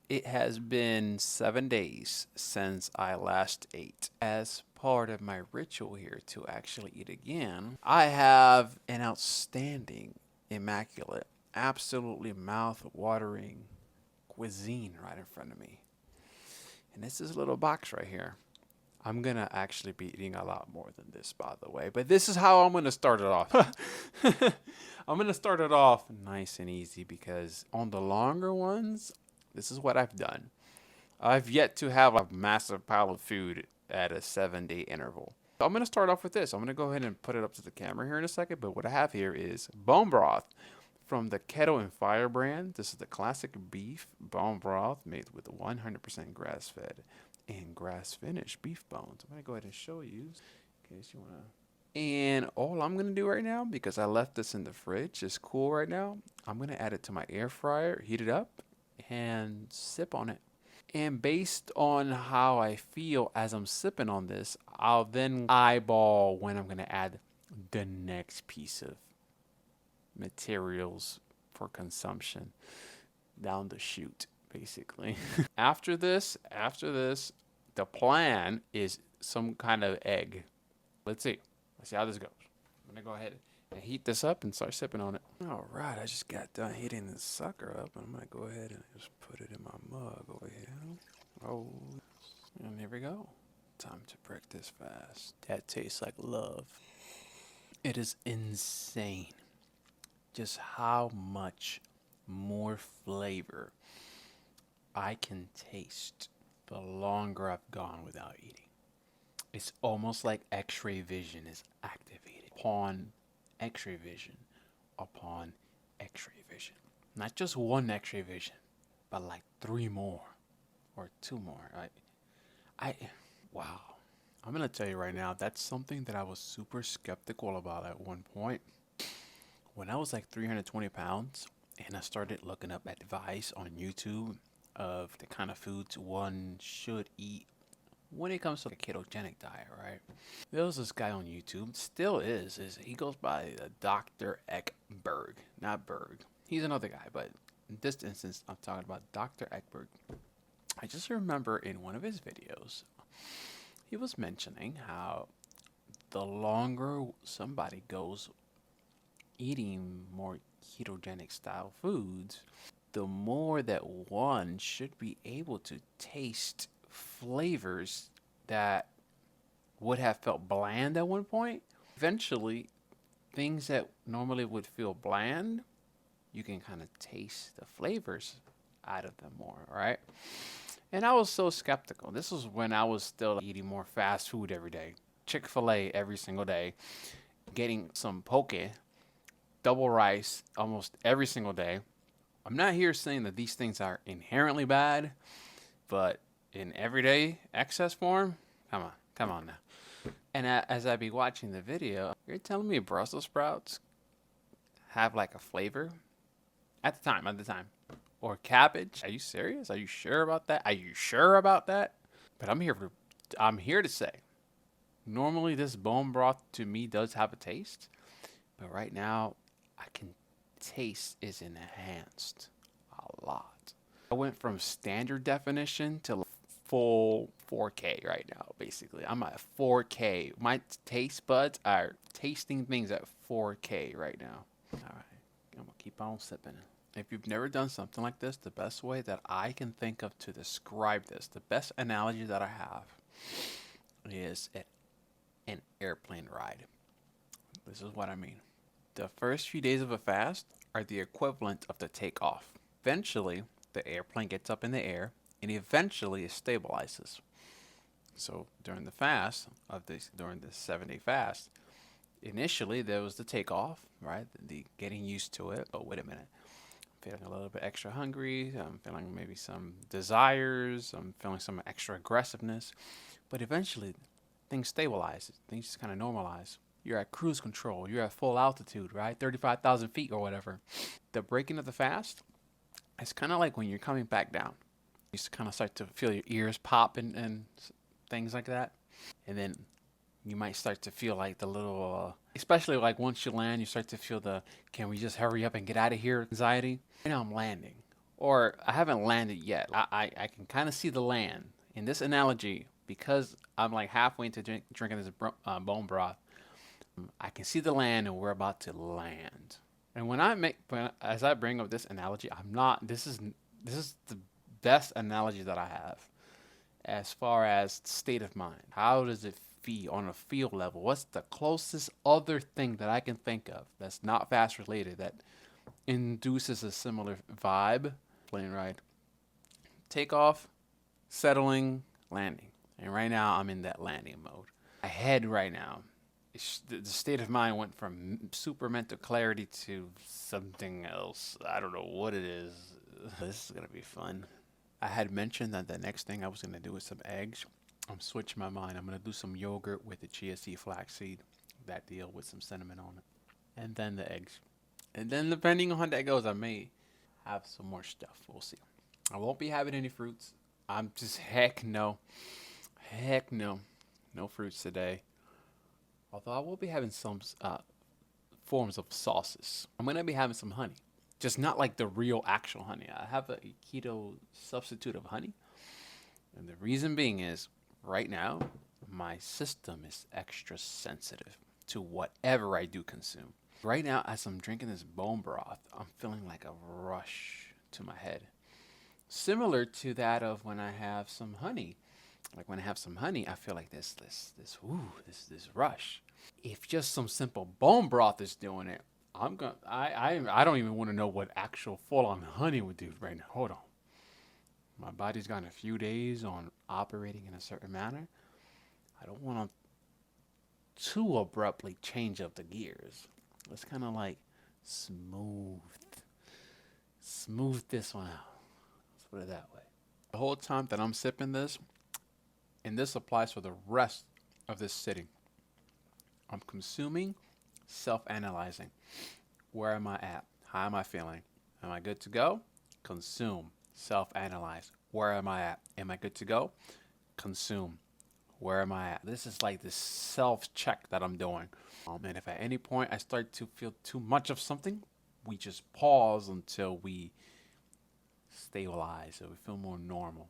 It has been 7 days since I last ate. As part of my ritual here to actually eat again, I have an outstanding, immaculate, absolutely mouth-watering cuisine right in front of me. And this is a little box right here. I'm gonna actually be eating a lot more than this, by the way. But this is how I'm gonna start it off. I'm gonna start it off nice and easy because on the longer ones, this is what I've done. I've yet to have a massive pile of food at a 7 day interval. So I'm gonna start off with this. I'm gonna go ahead and put it up to the camera here in a second. But what I have here is bone broth from the Kettle and Fire brand. This is the classic beef bone broth made with 100% grass fed and grass finished beef bones. I'm gonna go ahead and show you in case you wanna. And all I'm gonna do right now, because I left this in the fridge, is cool right now. I'm gonna add it to my air fryer, heat it up, and sip on it. And based on how I feel as I'm sipping on this, I'll then eyeball when I'm gonna add the next piece of materials for consumption down the chute, basically. After this, the plan is some kind of egg. Let's see. Let's see how this goes. I'm gonna go ahead and heat this up and start sipping on it. All right, I just got done heating this sucker up, and I'm gonna go ahead and just put it in my mug over here. Oh, and here we go. Time to break this fast. That tastes like love. It is insane just how much more flavor I can taste the longer I've gone without eating. It's almost like X-ray vision is activated upon X-ray vision upon X-ray vision. Not just one X-ray vision, but like three more or two more. I, wow. I'm gonna tell you right now, that's something that I was super skeptical about at one point. When I was like 320 pounds and I started looking up advice on YouTube of the kind of foods one should eat when it comes to the ketogenic diet, right? There was this guy on YouTube, still is he goes by Dr. Ekberg, not Berg. He's another guy, but in this instance, I'm talking about Dr. Ekberg. I just remember in one of his videos, he was mentioning how the longer somebody goes eating more ketogenic style foods, the more that one should be able to taste flavors that would have felt bland at one point. Eventually, things that normally would feel bland, you can kind of taste the flavors out of them more, right? And I was so skeptical. This was when I was still eating more fast food every day. Chick-fil-A every single day, getting some poke, double rice almost every single day. I'm not here saying that these things are inherently bad, but in everyday excess form, come on now. And as I be watching the video, you're telling me Brussels sprouts have like a flavor at the time, or cabbage? Are you serious? Are you sure about that? Are you sure about that? But I'm here to say, normally this bone broth to me does have a taste, but right now I can taste is enhanced a lot. I went from standard definition to full 4K right now, basically. I'm at 4K. My taste buds are tasting things at 4K right now. All right, I'm gonna keep on sipping. If you've never done something like this, the best way that I can think of to describe this, the best analogy that I have is an airplane ride. This is what I mean. The first few days of a fast are the equivalent of the takeoff. Eventually, the airplane gets up in the air and eventually it stabilizes. So during during the 7 day fast, initially there was the takeoff, right? The getting used to it. Oh, wait a minute. I'm feeling a little bit extra hungry. I'm feeling maybe some desires. I'm feeling some extra aggressiveness. But eventually things stabilize. Things just kind of normalize. You're at cruise control. You're at full altitude, right? 35,000 feet or whatever. The breaking of the fast, it's kind of like when you're coming back down. You kind of start to feel your ears pop and things like that. And then you might start to feel like the little, especially like once you land, you start to feel the, can we just hurry up and get out of here anxiety. Right now I'm landing. or I haven't landed yet. I can kind of see the land in this analogy because I'm like halfway into drinking this bone broth. I can see the land and we're about to land. And as I bring up this analogy, I'm not. This is the best analogy that I have as far as state of mind. How does it feel on a feel level? What's the closest other thing that I can think of that's not fast related that induces a similar vibe? Plane ride, takeoff, settling, landing. And right now I'm in that landing mode. My head right now, the state of mind went from super mental clarity to something else. I don't know what it is. This is gonna be fun. I had mentioned that the next thing I was gonna do is some eggs. I'm switching my mind. I'm gonna do some yogurt with the chia seed, flaxseed, that deal with some cinnamon on it, and then the eggs. And then depending on how that goes, I may have some more stuff. We'll see. I won't be having any fruits. I'm just heck no, no fruits today. Although I will be having some forms of sauces. I'm gonna be having some honey, just not like the real actual honey. I have a keto substitute of honey, and the reason being is right now my system is extra sensitive to whatever I do consume. Right now, as I'm drinking this bone broth, I'm feeling like a rush to my head, similar to that of when I have some honey. Like when I have some honey, I feel like this rush. If just some simple bone broth is doing it, I don't even want to know what actual full on honey would do right now. Hold on. My body's gone a few days on operating in a certain manner. I don't want to too abruptly change up the gears. Let's kind of like smooth smooth this one out. Let's put it that way. The whole time that I'm sipping this, and this applies for the rest of this sitting, I'm consuming, self-analyzing. Where am I at? How am I feeling? Am I good to go? Consume, self-analyze. Where am I at? Am I good to go? Consume. Where am I at? This is like this self-check that I'm doing. And if at any point I start to feel too much of something, we just pause until we stabilize, so we feel more normal.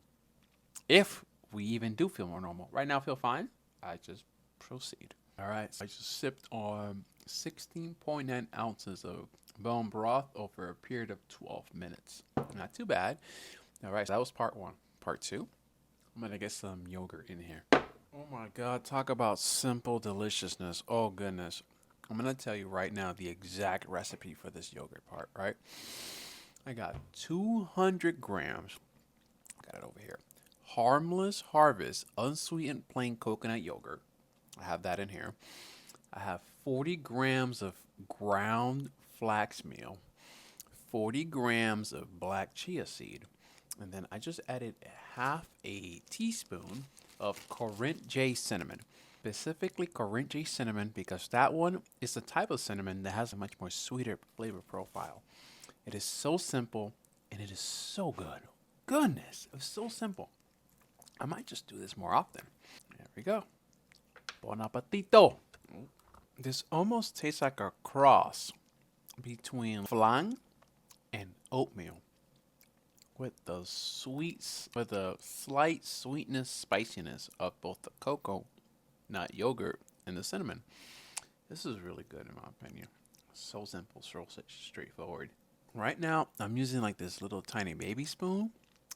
If we even do feel more normal. Right now, I feel fine. I just proceed. All right, so I just sipped on 16.9 ounces of bone broth over a period of 12 minutes. Not too bad. All right, so that was part one. Part two, I'm gonna get some yogurt in here. Oh my God, talk about simple deliciousness. Oh goodness. I'm gonna tell you right now the exact recipe for this yogurt part, right? I got 200 grams. Got it over here. Harmless Harvest unsweetened plain coconut yogurt. I have that in here. I have 40 grams of ground flax meal, 40 grams of black chia seed, and then I just added half a teaspoon of Corinth J cinnamon. Specifically Corinth J cinnamon because that one is the type of cinnamon that has a much more sweeter flavor profile. It is so simple and it is so good. Goodness, it's so simple. I might just do this more often. There we go. Bon appetito. This almost tastes like a cross between flan and oatmeal with the sweets, with the slight sweetness, spiciness of both the cocoa nut yogurt and the cinnamon. This is really good in my opinion. So simple, so straightforward. Right now, I'm using like this little tiny baby spoon.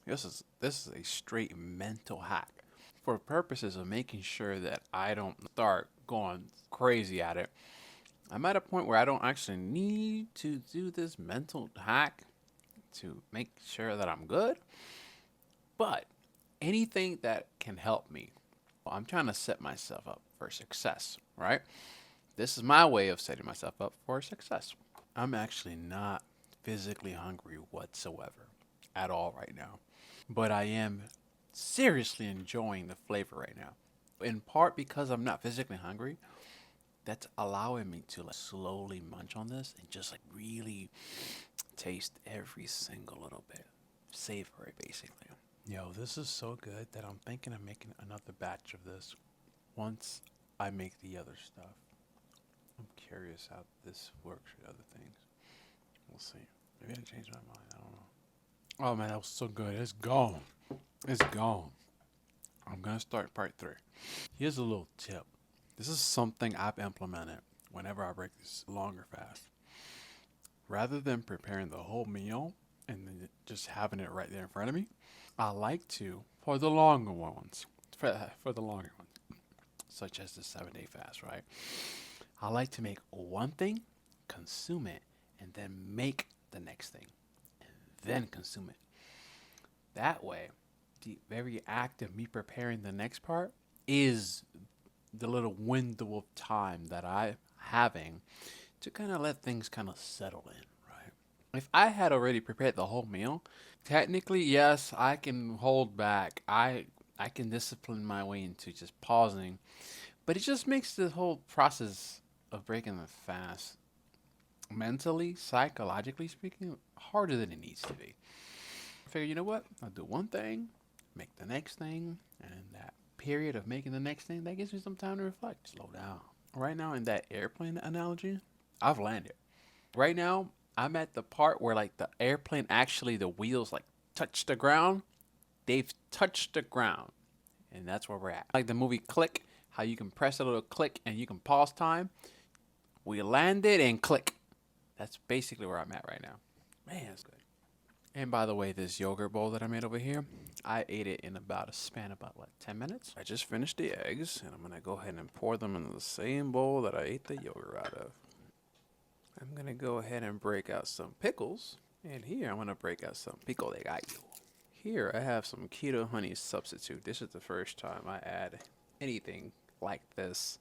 This is a straight mental hack for purposes of making sure that I don't start going crazy at it. I'm at a point where I don't actually need to do this mental hack to make sure that I'm good, but anything that can help me. Well, I'm trying to set myself up for success, right? This is my way of setting myself up for success. I'm actually not physically hungry whatsoever at all right now, but I am seriously enjoying the flavor right now. In part because I'm not physically hungry, that's allowing me to like slowly munch on this and just like really taste every single little bit. Savor it basically. Yo, this is so good that I'm thinking of making another batch of this once I make the other stuff. I'm curious how this works with other things. We'll see. Maybe I change my mind. I don't know. Oh man, that was so good. It's gone. It's gone. I'm gonna start part 3. Here's a little tip. This is something I've implemented whenever I break this longer fast. Rather than preparing the whole meal and then just having it right there in front of me, I like to, for the longer ones, for the longer ones, such as the 7 day fast, right? I like to make one thing, consume it, and then make the next thing, and then consume it. That way, the very act of me preparing the next part is the little window of time that I'm having to kind of let things kind of settle in, right? If I had already prepared the whole meal, technically, yes, I can hold back. I can discipline my way into just pausing, but it just makes the whole process of breaking the fast mentally, psychologically speaking, harder than it needs to be. I figure, you know what? I'll do one thing, make the next thing, and in that period of making the next thing, that gives me some time to reflect, slow down. Right now, in that airplane analogy, I've landed. Right now, I'm at the part where like the airplane actually the wheels like touch the ground. They've touched the ground, and that's where we're at. Like the movie Click, how you can press a little click and you can pause time. We landed and click. That's basically where I'm at right now. Man, that's good. And by the way, this yogurt bowl that I made over here, I ate it in about a span of about what, 10 minutes? I just finished the eggs, and I'm gonna go ahead and pour them in the same bowl that I ate the yogurt out of. I'm gonna go ahead and break out some pickles, and here I'm gonna break out some pico de gallo. Here I have some keto honey substitute. This is the first time I add anything like this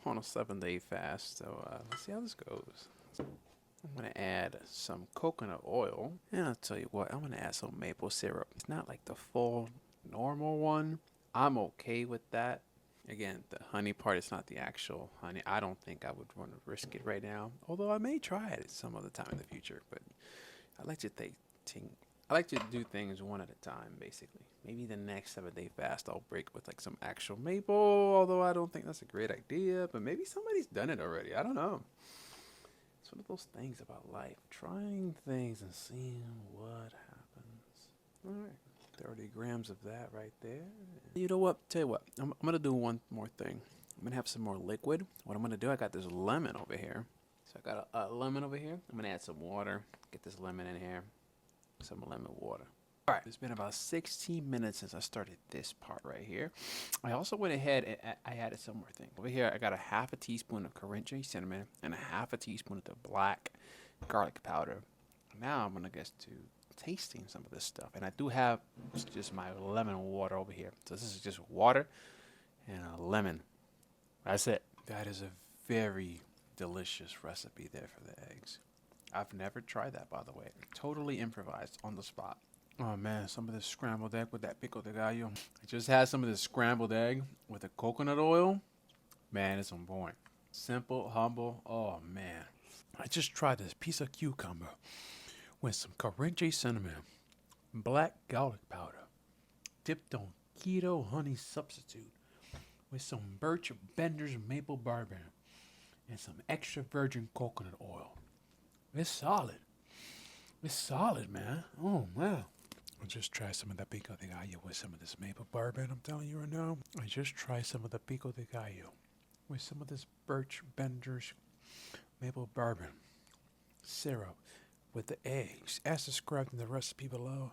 on a 7 day fast. So let's see how this goes. I'm gonna add some coconut oil, and I'll tell you what, I'm gonna add some maple syrup. It's not like the full normal one. I'm okay with that. Again, the honey part is not the actual honey. I don't think I would want to risk it right now. Although I may try it some other time in the future. But I like to I like to do things one at a time, basically. Maybe the next 7 day fast I'll break with like some actual maple. Although I don't think that's a great idea. But maybe somebody's done it already. I don't know. It's one of those things about life. Trying things and seeing what happens. All right. 30 grams of that right there. You know what? Tell you what. I'm going to do one more thing. I'm going to have some more liquid. What I'm going to do, I got this lemon over here. So I got a lemon over here. I'm going to add some water. Get this lemon in here. Some lemon water. All right, it's been about 16 minutes since I started this part right here. I also went ahead and I added some more thing. Over here, I got a half a teaspoon of Korenji cinnamon and a half a teaspoon of the black garlic powder. Now I'm gonna get to tasting some of this stuff, and I do have just my lemon water over here. So this is just water and a lemon. That's it. That is a very delicious recipe there for the eggs. I've never tried that, by the way. Totally improvised on the spot. Oh man, some of this scrambled egg with that pico de gallo. I just had some of this scrambled egg with the coconut oil. Man, it's on point. Simple, humble. Oh man. I just tried this piece of cucumber with some Korenji cinnamon, black garlic powder, dipped on keto honey substitute with some Birch Bender's maple bourbon and some extra virgin coconut oil. It's solid. It's solid, man. Oh man. I'll just try some of the pico de gallo with some of this maple bourbon. I'm telling you right now. I just try some of the pico de gallo with some of this Birch Bender's maple bourbon syrup with the eggs, as described in the recipe below.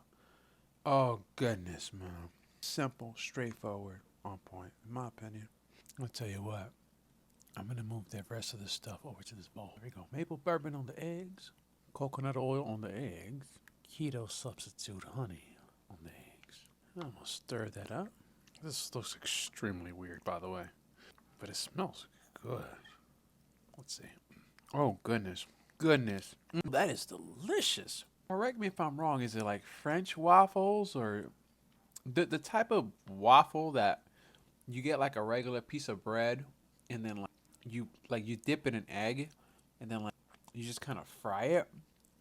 Oh goodness, man. Simple, straightforward, on point, in my opinion. I'll tell you what. I'm gonna move the rest of this stuff over to this bowl. Here we go. Maple bourbon on the eggs, coconut oil on the eggs, keto substitute honey on the eggs. I'm gonna stir that up. This looks extremely weird, by the way, but it smells good. Let's see. Oh goodness, goodness, that is delicious. Correct me if I'm wrong. Is it like French waffles or the type of waffle that you get like a regular piece of bread and then you dip in an egg and then like you just kind of fry it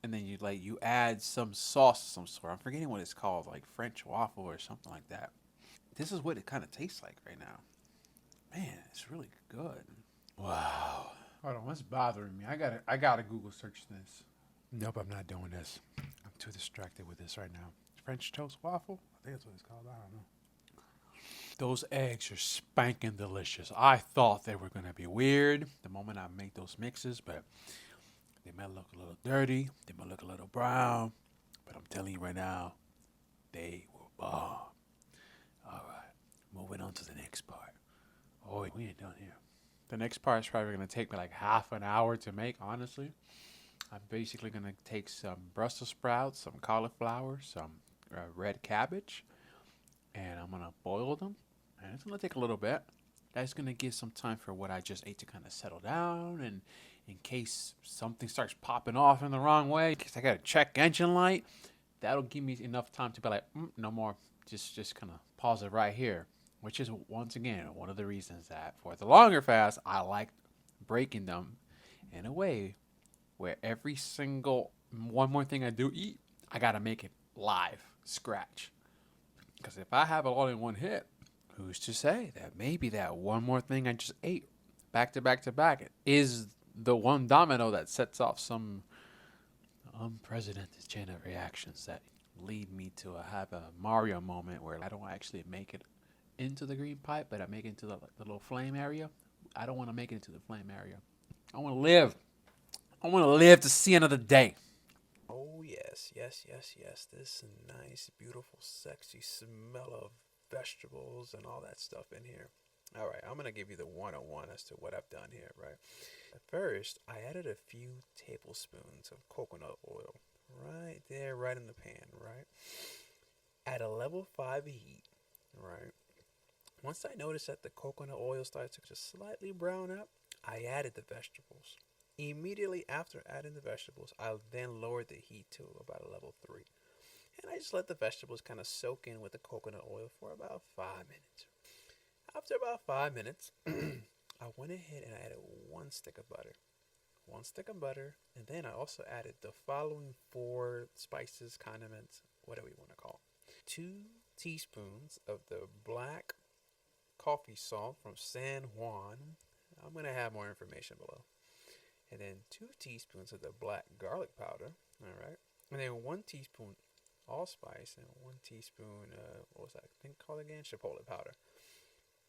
and then you add some sauce of some sort. I'm forgetting what it's called, like French waffle or something like that. This is what it kind of tastes like right now. Man, it's really good. Wow. Hold on, what's bothering me? I gotta Google search this. Nope, I'm not doing this. I'm too distracted with this right now. French toast waffle? I think that's what it's called. I don't know. Those eggs are spanking delicious. I thought they were going to be weird the moment I make those mixes, but they might look a little dirty. They might look a little brown. But I'm telling you right now, they were bomb. All right, moving on to the next part. Oh, we ain't done here. The next part is probably going to take me like half an hour to make, honestly. I'm basically going to take some Brussels sprouts, some cauliflower, some red cabbage, and I'm going to boil them. And it's going to take a little bit. That's going to give some time for what I just ate to kind of settle down. And in case something starts popping off in the wrong way, in case I got to check engine light, that'll give me enough time to be like, no more. Just kind of pause it right here. Which is, once again, one of the reasons that for the longer fast, I like breaking them in a way where every single one more thing I do eat, I got to make it live, scratch. Because if I have it all in one hit, who's to say that maybe that one more thing I just ate back to back to back is the one domino that sets off some unprecedented chain of reactions that lead me to have a Mario moment where I don't actually make it into the green pipe, but I make it into the little flame area. I don't want to make it into the flame area. I want to live. I want to live to see another day. Oh, yes. This nice, beautiful, sexy smell of vegetables and all that stuff in here. All right, I'm going to give you the 101 as to what I've done here, right? At first, I added a few tablespoons of coconut oil right there, right in the pan, right? At a level 5 heat, right? Once I noticed that the coconut oil started to just slightly brown up, I added the vegetables. Immediately after adding the vegetables, I then lowered the heat to about a level 3. And I just let the vegetables kind of soak in with the coconut oil for about 5 minutes. After about 5 minutes, I went ahead and I added 1 stick of butter. 1 stick of butter, and then I also added the following 4 spices, condiments, whatever you want to call. 2 teaspoons of the black coffee salt from San Juan. I'm going to have more information below. And then 2 teaspoons of the black garlic powder. All right. And then 1 teaspoon allspice and 1 teaspoon, what was that thing called again? Chipotle powder.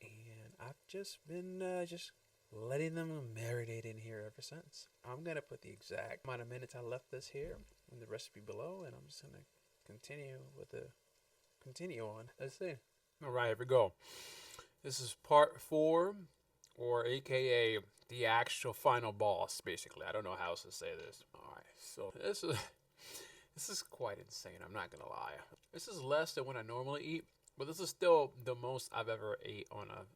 And I've just been just letting them marinate in here ever since. I'm going to put the exact amount of minutes I left this here in the recipe below. And I'm just going to continue on. Let's see. All right, here we go. This is part 4, or AKA the actual final boss, basically. I don't know how else to say this. All right, so this is quite insane. I'm not gonna lie. This is less than what I normally eat, but this is still the most I've ever ate on a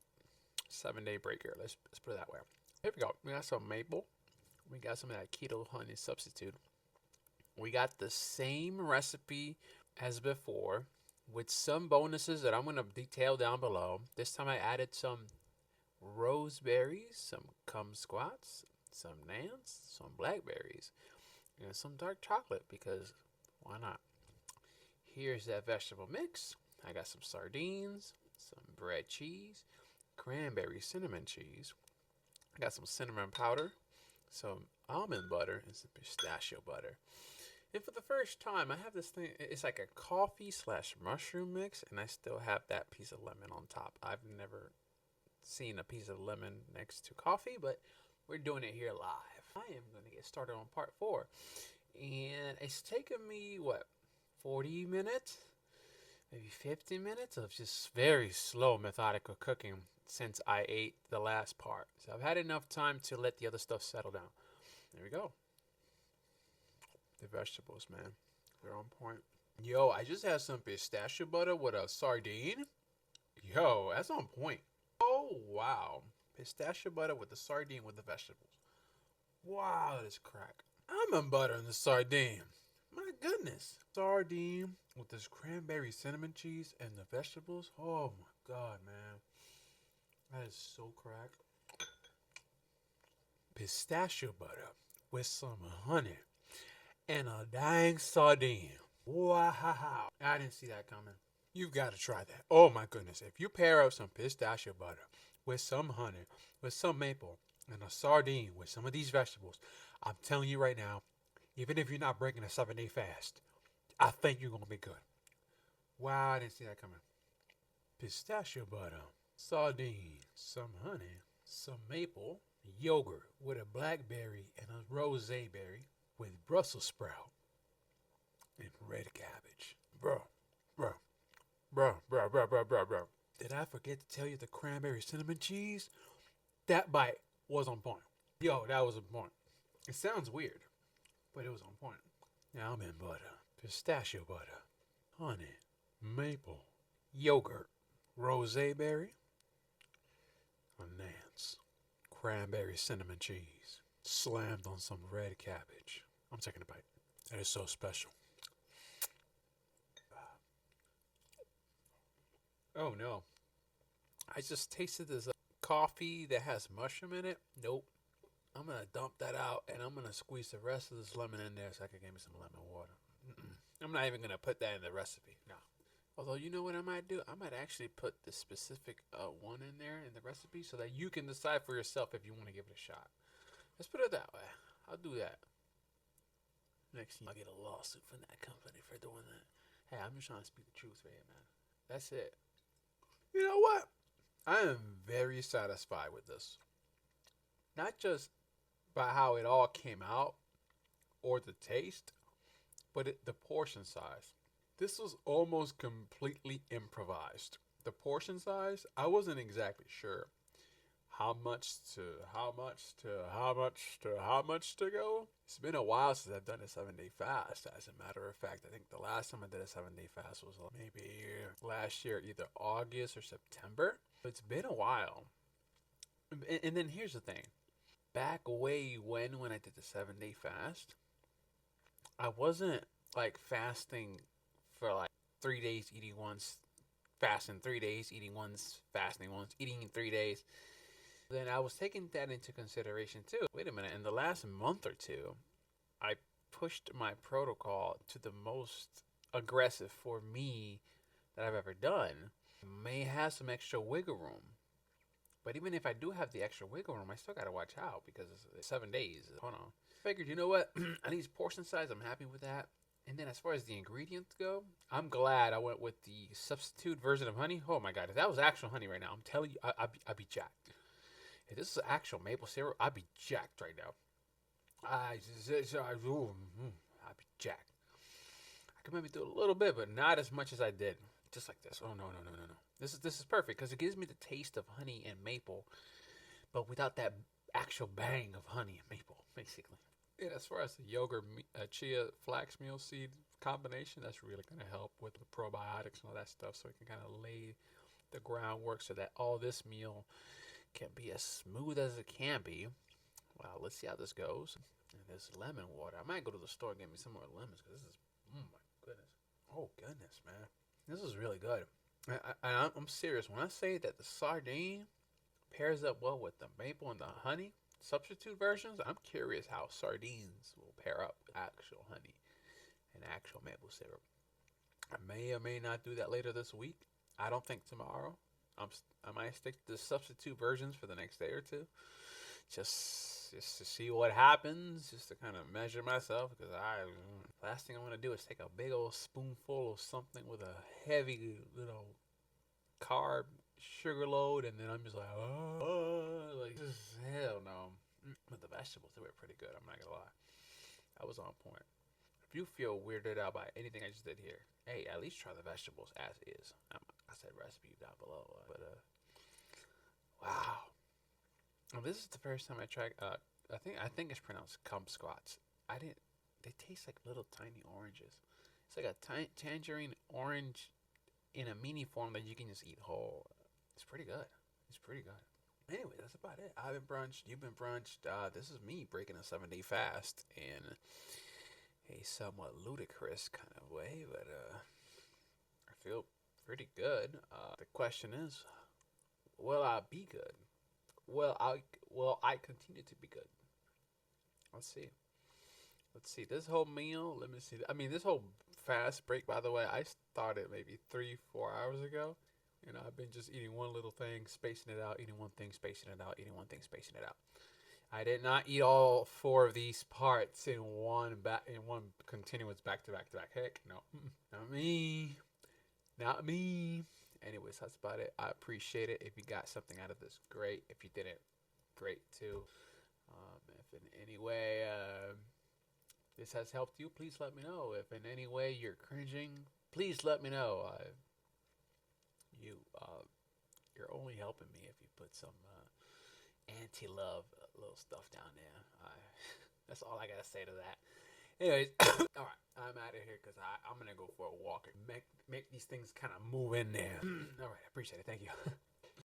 7-day breaker. Let's put it that way. Here we go. We got some maple. We got some of that keto honey substitute. We got the same recipe as before, with some bonuses that I'm going to detail down below. This time I added some roseberries, some kumquats, some nans, some blackberries, and some dark chocolate, because why not? Here's that vegetable mix. I got some sardines, some bread cheese, cranberry cinnamon cheese. I got some cinnamon powder, some almond butter, and some pistachio butter. And for the first time, I have this thing. It's like a coffee / mushroom mix, and I still have that piece of lemon on top. I've never seen a piece of lemon next to coffee, but we're doing it here live. I am going to get started on part 4. And it's taken me, 40 minutes? Maybe 50 minutes of just very slow, methodical cooking since I ate the last part. So I've had enough time to let the other stuff settle down. There we go. The vegetables, man, they're on point. Yo, I just had some pistachio butter with a sardine. Yo, that's on point. Oh, wow. Pistachio butter with the sardine with the vegetables. Wow, that is crack. Almond butter and the sardine. My goodness. Sardine with this cranberry cinnamon cheese and the vegetables. Oh, my God, man. That is so crack. Pistachio butter with some honey. And a dang sardine. Wow. I didn't see that coming. You've got to try that. Oh my goodness. If you pair up some pistachio butter with some honey, with some maple, and a sardine with some of these vegetables, I'm telling you right now, even if you're not breaking a 7-day fast, I think you're gonna be good. Wow, I didn't see that coming. Pistachio butter, sardine, some honey, some maple, yogurt with a blackberry and a rose berry with Brussels sprout and red cabbage. Bro, bro. Did I forget to tell you the cranberry cinnamon cheese? That bite was on point. Yo, that was on point. It sounds weird, but it was on point. Almond butter, pistachio butter, honey, maple, yogurt, rose berry, a Nance, cranberry cinnamon cheese, slammed on some red cabbage. I'm taking a bite. That is so special. Oh no. I just tasted this coffee that has mushroom in it. Nope. I'm going to dump that out and I'm going to squeeze the rest of this lemon in there so I can get me some lemon water. I'm not even going to put that in the recipe. No. Although, you know what I might do? I might actually put the specific one in there in the recipe so that you can decide for yourself if you want to give it a shot. Let's put it that way. I'll do that. Next thing, I'll get a lawsuit from that company for doing that. Hey, I'm just trying to speak the truth right here, man. That's it. You know what? I am very satisfied with this. Not just by how it all came out or the taste, but the portion size. This was almost completely improvised. The portion size, I wasn't exactly sure how much to go. It's been a while since I've done a 7-day fast. As a matter of fact, I think the last time I did a 7-day fast was maybe last year, either August or September. It's been a while. And then here's the thing. Back way when I did the 7-day fast, I wasn't like fasting for like 3 days, eating once, fasting 3 days, eating once, fasting once, eating in 3 days. Then I was taking that into consideration too. Wait a minute, in the last month or two, I pushed my protocol to the most aggressive for me that I've ever done. May have some extra wiggle room. But even if I do have the extra wiggle room, I still gotta watch out because it's 7 days. Hold on. Figured, you know what? I need portion size. I'm happy with that. And then as far as the ingredients go, I'm glad I went with the substitute version of honey. Oh my god, if that was actual honey right now, I'm telling you, I'd be jacked. If this is actual maple syrup, I'd be jacked right now. I'd be jacked. I could maybe do a little bit, but not as much as I did. Just like this. Oh no. This is perfect because it gives me the taste of honey and maple, but without that actual bang of honey and maple, basically. And as far as the yogurt, chia, flax meal seed combination, that's really going to help with the probiotics and all that stuff, so it can kind of lay the groundwork so that all this meal can be as smooth as it can be. Well, let's see how this goes. And this lemon water. I might go to the store and get me some more lemons because this is, oh my goodness. Oh goodness, man. This is really good. I'm serious. When I say that the sardine pairs up well with the maple and the honey substitute versions, I'm curious how sardines will pair up with actual honey and actual maple syrup. I may or may not do that later this week. I don't think tomorrow. I might stick to the substitute versions for the next day or two, just to see what happens, just to kind of measure myself. Because last thing I want to do is take a big old spoonful of something with a heavy carb sugar load, and then I'm just like, like hell no. But the vegetables, they were pretty good. I'm not gonna lie, that was on point. If you feel weirded out by anything I just did here, hey, at least try the vegetables as is. I said recipe down below, but wow. Well, this is the first time I tried. I think it's pronounced kumquats. They taste like little tiny oranges. It's like a tangerine orange in a mini form that you can just eat whole. It's pretty good. Anyway, that's about it. I've been brunched. You've been brunched. This is me breaking a 7-day fast in a somewhat ludicrous kind of way, but I feel pretty good. The question is, will I be good? Will I continue to be good? Let's see. This whole meal, let me see. I mean, this whole fast break, by the way, I started maybe 3-4 hours ago. I've been just eating one little thing, spacing it out, eating one thing, spacing it out, eating one thing, spacing it out. I did not eat all 4 of these parts in one continuous back to back to back. Heck no, not me, not me. Anyways, that's about it. I appreciate it. If you got something out of this, great. If you didn't, great too. If in any way this has helped you, please let me know. If in any way you're cringing, please let me know. You're only helping me if you put some anti-love little stuff down there. That's all I gotta say to that. Anyways, all right, I'm out of here because I'm gonna go for a walk and make these things kind of move in there. All right, I appreciate it. Thank you.